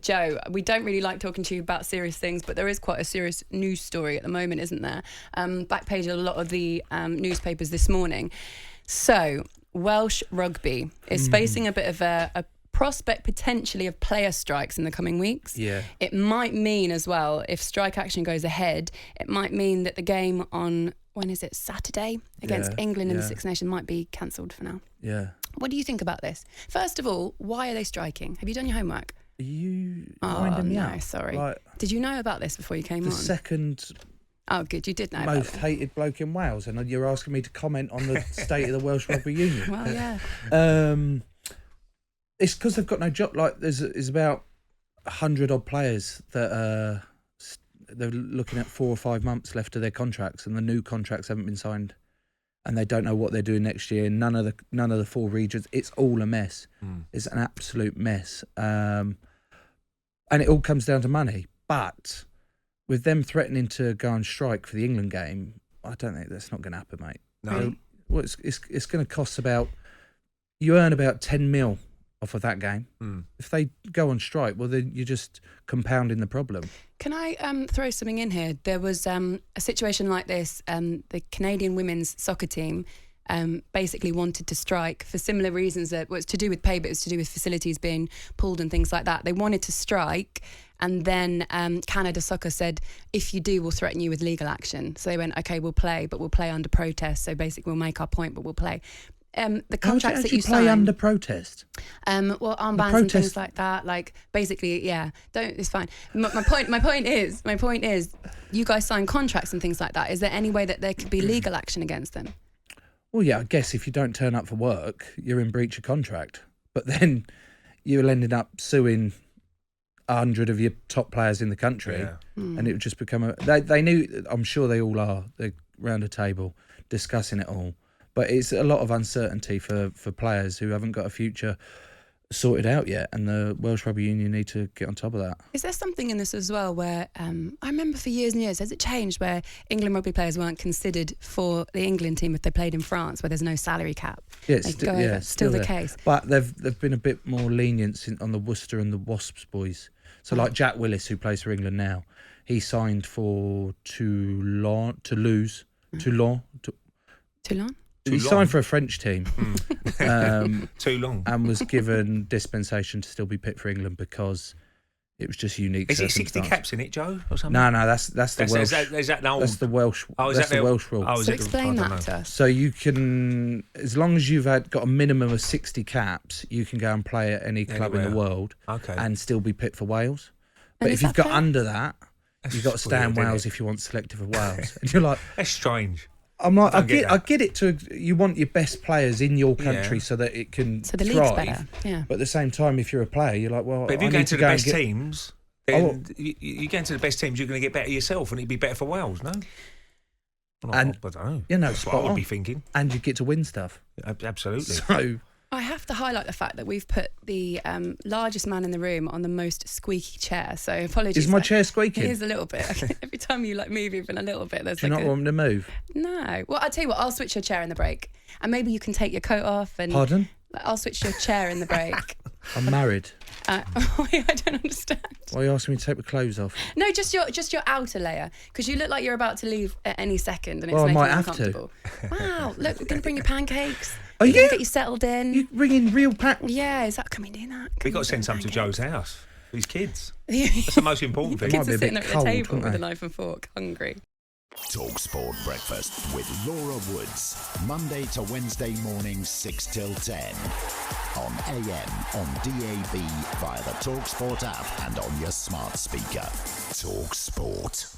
Joe, we don't really like talking to you about serious things, but there is quite a serious news story at the moment, isn't there? Back page of a lot of the newspapers this morning. So, Welsh Rugby is facing a bit of a prospect potentially of player strikes in the coming weeks. Yeah. It might mean as well, if strike action goes ahead, it might mean that the game on, when is it, Saturday against England in the Six Nations might be cancelled for now. Yeah. What do you think about this? First of all, why are they striking? Have you done your homework? Are you winding me up? No, sorry. Like, did you know about this before you came on? the second Oh, good, you did know about most hated bloke in Wales, and you're asking me to comment on the state of the Welsh Rugby Union. Well, yeah. It's because they've got no job. Like, there's about 100 odd players that they're looking at 4 or 5 months left of their contracts, and the new contracts haven't been signed, and they don't know what they're doing next year. None of the 4 regions. It's all a mess. It's an absolute mess, and it all comes down to money. But with them threatening to go on strike for the England game, I don't think that's not going to happen, mate. No. Well, it's going to cost about, you earn about 10 mil off of that game. If they go on strike, well, then you're just compounding the problem. Can I throw something in here? There was a situation like this. The Canadian women's soccer team basically wanted to strike for similar reasons. That was to do with pay, but it was to do with facilities being pulled and things like that. They wanted to strike, and then Canada Soccer said, if you do, we'll threaten you with legal action. So they went, okay, we'll play, but we'll play under protest. So basically, we'll make our point, but we'll play. The contracts that you play sign under protest. Well, armbands and things like that. Like, basically, yeah. It's fine. My point is, you guys sign contracts and things like that. Is there any way that there could be legal action against them? Well, yeah, I guess if you don't turn up for work, you're in breach of contract. But then you'll end up suing 100 of your top players in the country, and it would just become they knew. I'm sure they all are. They're round a table discussing it all. But it's a lot of uncertainty for players who haven't got a future sorted out yet, and the Welsh Rugby Union need to get on top of that. Is there something in this as well where, I remember for years and years, has it changed where England rugby players weren't considered for the England team if they played in France, where there's no salary cap? Yeah, it's still the there. case. But they've been a bit more lenient on the Worcester and the Wasps boys. So like Jack Willis, who plays for England now, he signed for Toulon. He signed for a French team. Too long. And was given dispensation to still be picked for England because it was just unique. Is it 60 caps in it, Joe, or something? No, that's the Welsh. Is that the old? That's the Welsh. Oh, is that's that the Welsh rule. Oh, So explain that to us. So you can, as long as you've got a minimum of 60 caps, you can go and play at any club in the world, and still be picked for Wales. But if you've got under that, you've got to stay in Wales if you want selected for Wales. And you're like, that's strange. I'm like, I get it. You want your best players in your country so that it can So the thrive. league's better. Yeah. But at the same time, if you're a player, you're like, well, But if I you go need into to the go best and get... teams, then you go into the best teams, you're going to get better yourself, and it'd be better for Wales, no? Well, And I don't know. you know, That's what I would be thinking. And you get to win stuff. Absolutely. So I have to highlight the fact that we've put the largest man in the room on the most squeaky chair. So apologies. Is my chair squeaking? It is a little bit. Every time you move even a little bit, there's Do you not want me to move? No. Well, I'll tell you what. I'll switch your chair in the break, and maybe you can take your coat off. And Pardon? I'll switch your chair in the break. I'm married. I don't understand. Why are you asking me to take my clothes off? No, just your outer layer, because you look like you're about to leave at any second, and it's Well, I making might you have uncomfortable. Wow, look, we're going to bring you pancakes. Are you? Get you settled in. You bringing real pack? Yeah, can we do that? We've got to send some to Joe's house for his kids. That's That's the most important thing. Kids Might be are a sitting bit there at cold, the table wouldn't with a they? knife and fork, hungry. talkSPORT Breakfast with Laura Woods. Monday to Wednesday mornings 6 till 10. On AM, on DAB, via the talkSPORT app and on your smart speaker. talkSPORT.